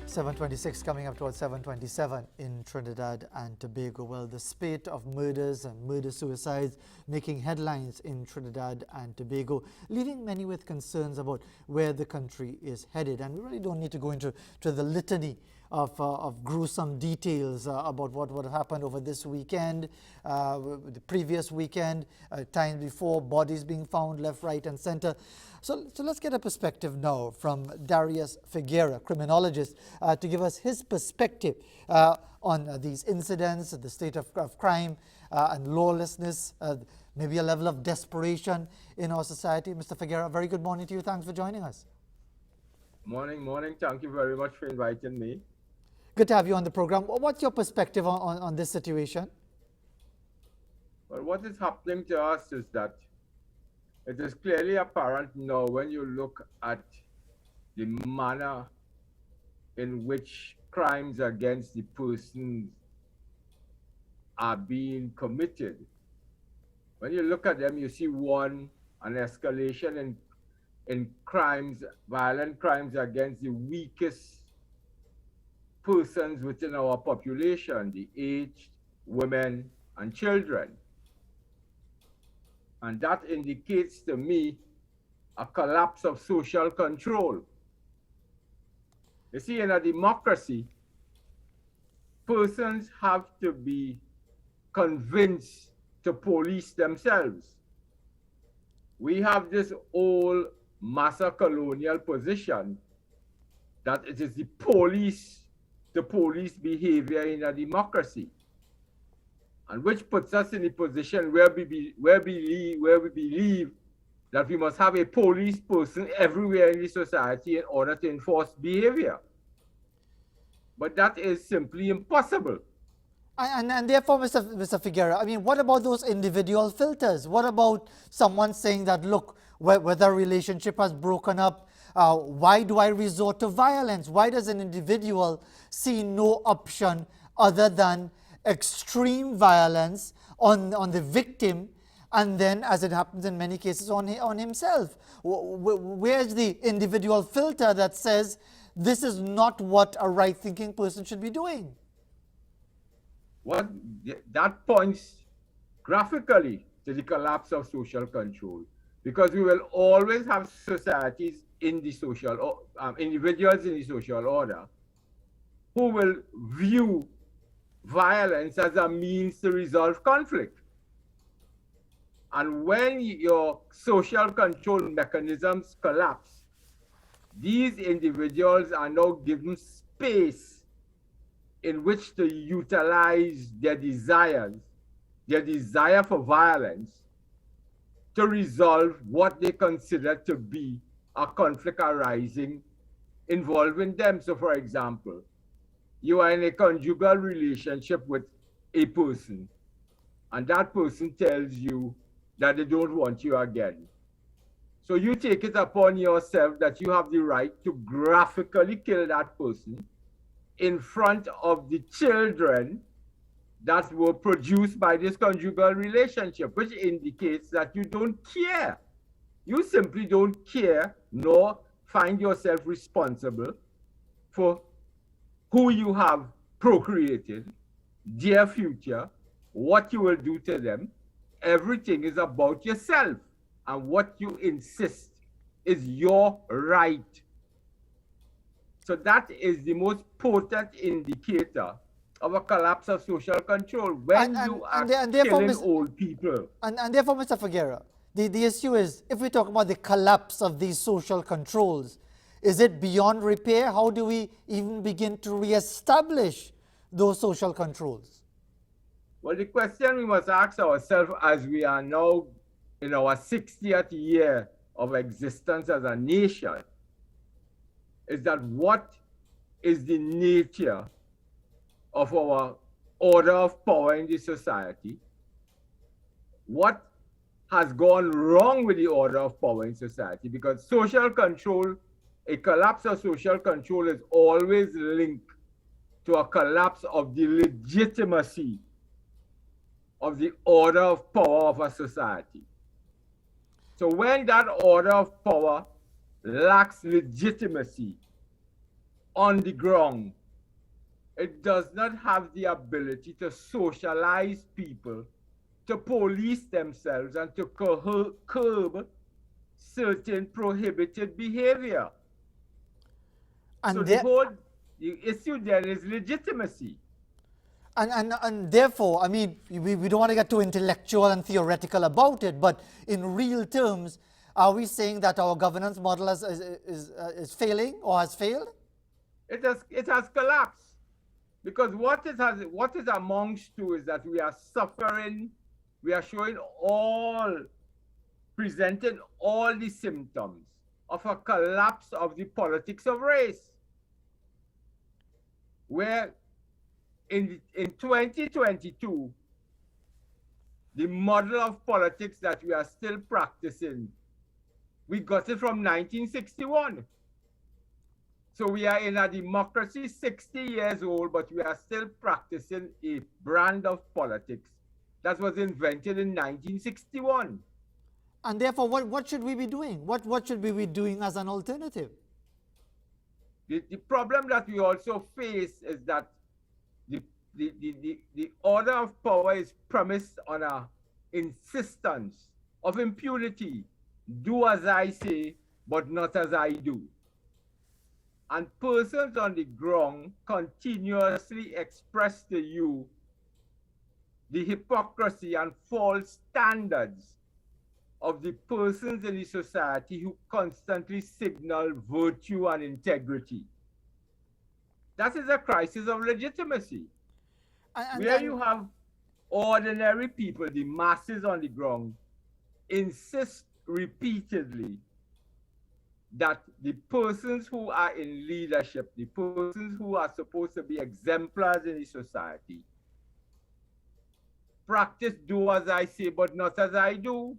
7:26 coming up towards 7:27 in Trinidad and Tobago. Well, the spate of murders and murder-suicides making headlines in Trinidad and Tobago, leaving many with concerns about where the country is headed. And we really don't need to go into the litany of gruesome details about what would have happened over this weekend, the previous weekend, times before, bodies being found left, right, and center. So let's get a perspective now from Darius Figuera, criminologist, to give us his perspective on these incidents, the state of crime and lawlessness, maybe a level of desperation in our society. Mr. Figuera, very good morning to you. Thanks for joining us. Morning. Thank you very much for inviting me. Good to have you on the program. What's your perspective on this situation? Well, what is happening to us is that it is clearly apparent now when you look at the manner in which crimes against the persons are being committed. When you look at them, you see an escalation in crimes, violent crimes against the weakest persons within our population, the aged, women, and children. And that indicates to me a collapse of social control. You see, in a democracy, persons have to be convinced to police themselves. We have this old massa colonial position that it is the police behavior in a democracy, and which puts us in a position where we believe that we must have a police person everywhere in the society in order to enforce behavior. But that is simply impossible. And therefore, Mr. Figuera, I mean, what about those individual filters? What about someone saying that, look, whether a relationship has broken up, why do I resort to violence? Why does an individual see no option other than extreme violence on the victim, and then, as it happens in many cases, on himself? Where's the individual filter that says this is not what a right-thinking person should be doing? That points graphically to the collapse of social control, because we will always have societies in the social, individuals in the social order who will view violence as a means to resolve conflict. And when your social control mechanisms collapse, these individuals are now given space in which to utilize their desire for violence, to resolve what they consider to be a conflict arising involving them. So, for example, you are in a conjugal relationship with a person, and that person tells you that they don't want you again. So you take it upon yourself that you have the right to graphically kill that person in front of the children that were produced by this conjugal relationship, which indicates that you don't care. You simply don't care, nor find yourself responsible for who you have procreated, their future, what you will do to them. Everything is about yourself, and what you insist is your right. So that is the most potent indicator of a collapse of social control when you are killing old people. And therefore, Mr. Figuera, the issue is, if we talk about the collapse of these social controls, is it beyond repair? How do we even begin to reestablish those social controls? Well, the question we must ask ourselves, as we are now in our 60th year of existence as a nation, is that what is the nature of our order of power in the society? What has gone wrong with the order of power in society? Because social control, a collapse of social control is always linked to a collapse of the legitimacy of the order of power of a society. So when that order of power lacks legitimacy, on the ground. It does not have the ability to socialize people, to police themselves, and to curb certain prohibited behavior. So And the issue there is legitimacy. And therefore, I mean, we don't want to get too intellectual and theoretical about it, but in real terms, are we saying that our governance model is failing or has failed? It has collapsed. Because what it amounts to is that we are suffering, we are presenting all the symptoms of a collapse of the politics of race. Where in 2022, the model of politics that we are still practicing, we got it from 1961. So we are in a democracy 60 years old, but we are still practicing a brand of politics that was invented in 1961. And therefore, what should we be doing? What should we be doing as an alternative? The problem that we also face is that the order of power is premised on a insistence of impunity. Do as I say, but not as I do. And persons on the ground continuously express to you the hypocrisy and false standards of the persons in the society who constantly signal virtue and integrity. That is a crisis of legitimacy. Where you have ordinary people, the masses on the ground, insist repeatedly that the persons who are in leadership, the persons who are supposed to be exemplars in the society, practice do as I say, but not as I do.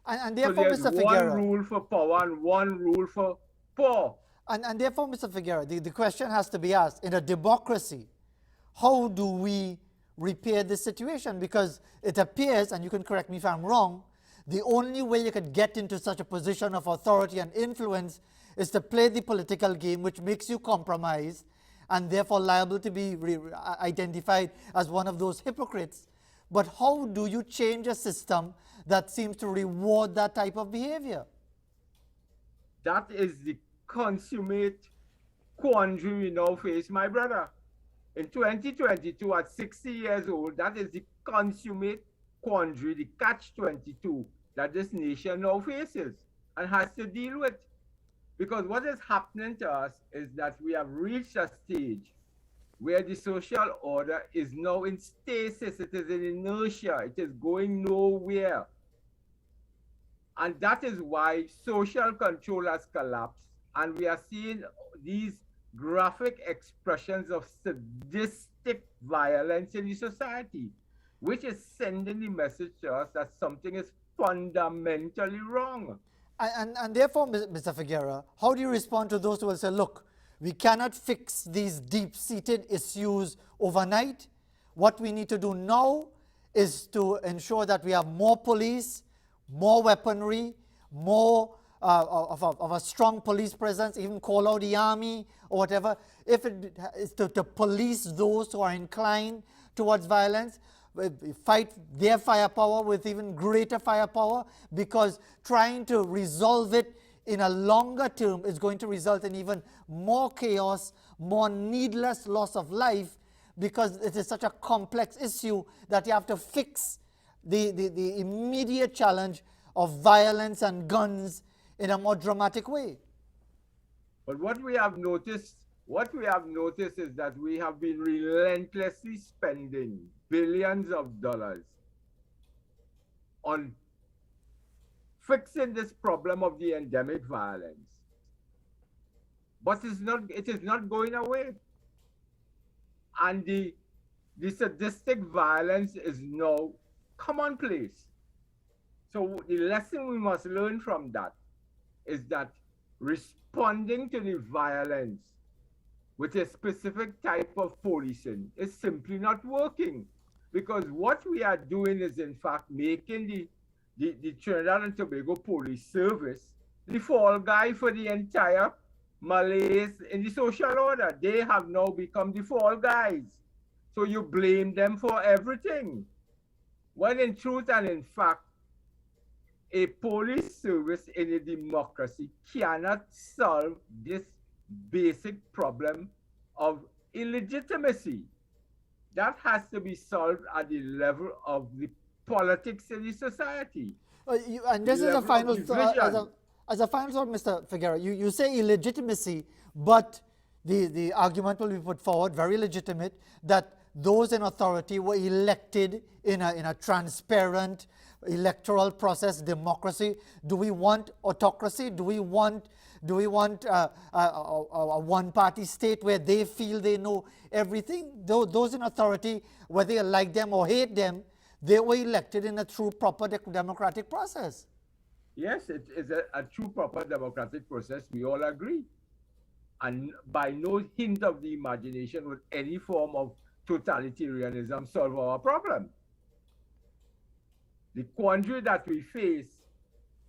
And therefore, so there's Mr. one Figueroa, rule for power and one rule for poor. and therefore, Mr. Figueroa, the question has to be asked, in a democracy, how do we repair this situation? Because it appears, and you can correct me if I'm wrong, the only way you could get into such a position of authority and influence is to play the political game, which makes you compromise and therefore liable to be identified as one of those hypocrites. But how do you change a system that seems to reward that type of behavior? That is the consummate quandary we now face, my brother. In 2022, at 60 years old, that is the consummate quandary, the catch-22 that this nation now faces and has to deal with. Because what is happening to us is that we have reached a stage where the social order is now in stasis, it is in inertia, it is going nowhere. And that is why social control has collapsed, and we are seeing these graphic expressions of sadistic violence in the society, which is sending the message to us that something is fundamentally wrong. And therefore, Mr. Figueroa, how do you respond to those who will say, look, we cannot fix these deep-seated issues overnight. What we need to do now is to ensure that we have more police, more weaponry, more of a strong police presence, even call out the army or whatever, if it is to police those who are inclined towards violence, fight their firepower with even greater firepower, because trying to resolve it in a longer term is going to result in even more chaos, more needless loss of life, because it is such a complex issue that you have to fix the immediate challenge of violence and guns in a more dramatic way. But what we have noticed is that we have been relentlessly spending billions of dollars on fixing this problem of the endemic violence. But it is not going away. And the sadistic violence is now commonplace. So the lesson we must learn from that is that responding to the violence with a specific type of policing is simply not working. Because what we are doing is in fact making the Trinidad and Tobago Police Service the fall guy for the entire Malays in the social order. They have now become the fall guys. So you blame them for everything. When in truth and in fact, a police service in a democracy cannot solve this basic problem of illegitimacy. That has to be solved at the level of the politics in the society. And this is a final thought, as a final thought, Mr. Figueroa, you say illegitimacy, but the argument will be put forward, very legitimate, that those in authority were elected in a transparent electoral process, democracy. Do we want autocracy? Do we want a one-party state where they feel they know everything? Those in authority, whether you like them or hate them, they were elected in a true, proper democratic process. Yes, it is a true, proper democratic process. We all agree. And by no hint of the imagination would any form of totalitarianism solve our problem. The quandary that we face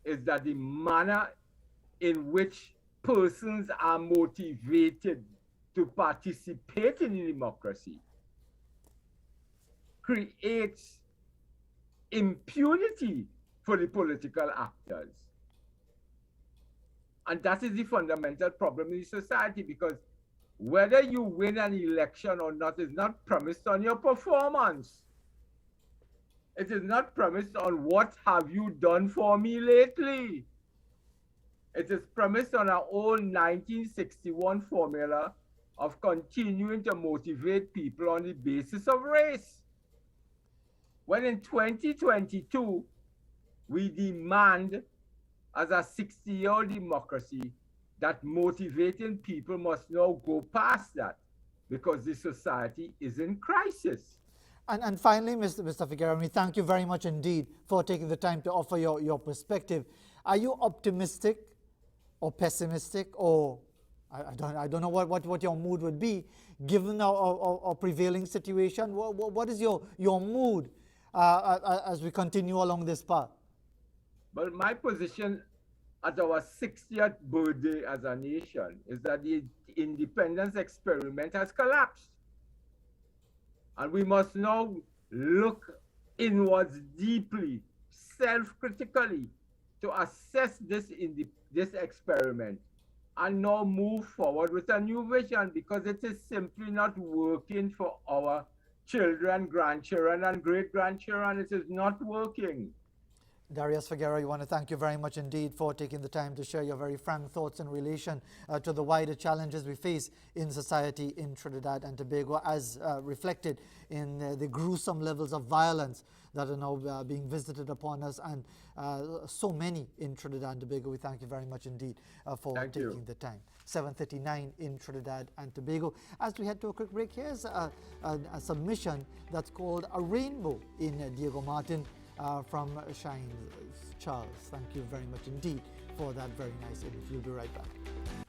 is that the manner in which persons are motivated to participate in democracy creates impunity for the political actors. And that is the fundamental problem in society, because whether you win an election or not is not premised on your performance. It is not premised on what have you done for me lately. It is premised on our own 1961 formula of continuing to motivate people on the basis of race. When in 2022, we demand as a 60-year democracy that motivating people must now go past that, because the society is in crisis. And finally, Mr. Figueroa, we thank you very much indeed for taking the time to offer your perspective. Are you optimistic or pessimistic, or I don't know what your mood would be given our prevailing situation? What is your mood as we continue along this path? Well, my position at our 60th birthday as a nation is that the independence experiment has collapsed. And we must now look inwards deeply, self-critically, to assess this experiment and now move forward with a new vision, because it is simply not working for our children, grandchildren, and great-grandchildren. It is not working. Darius Figueroa, I want to thank you very much indeed for taking the time to share your very frank thoughts in relation to the wider challenges we face in society in Trinidad and Tobago, as reflected in the gruesome levels of violence that are now being visited upon us, and so many in Trinidad and Tobago. We thank you very much indeed for taking the time. 7:39 in Trinidad and Tobago. As we head to a quick break, here's a submission that's called A Rainbow in Diego Martin from Shine Charles. Thank you very much indeed for that very nice image. We'll be right back.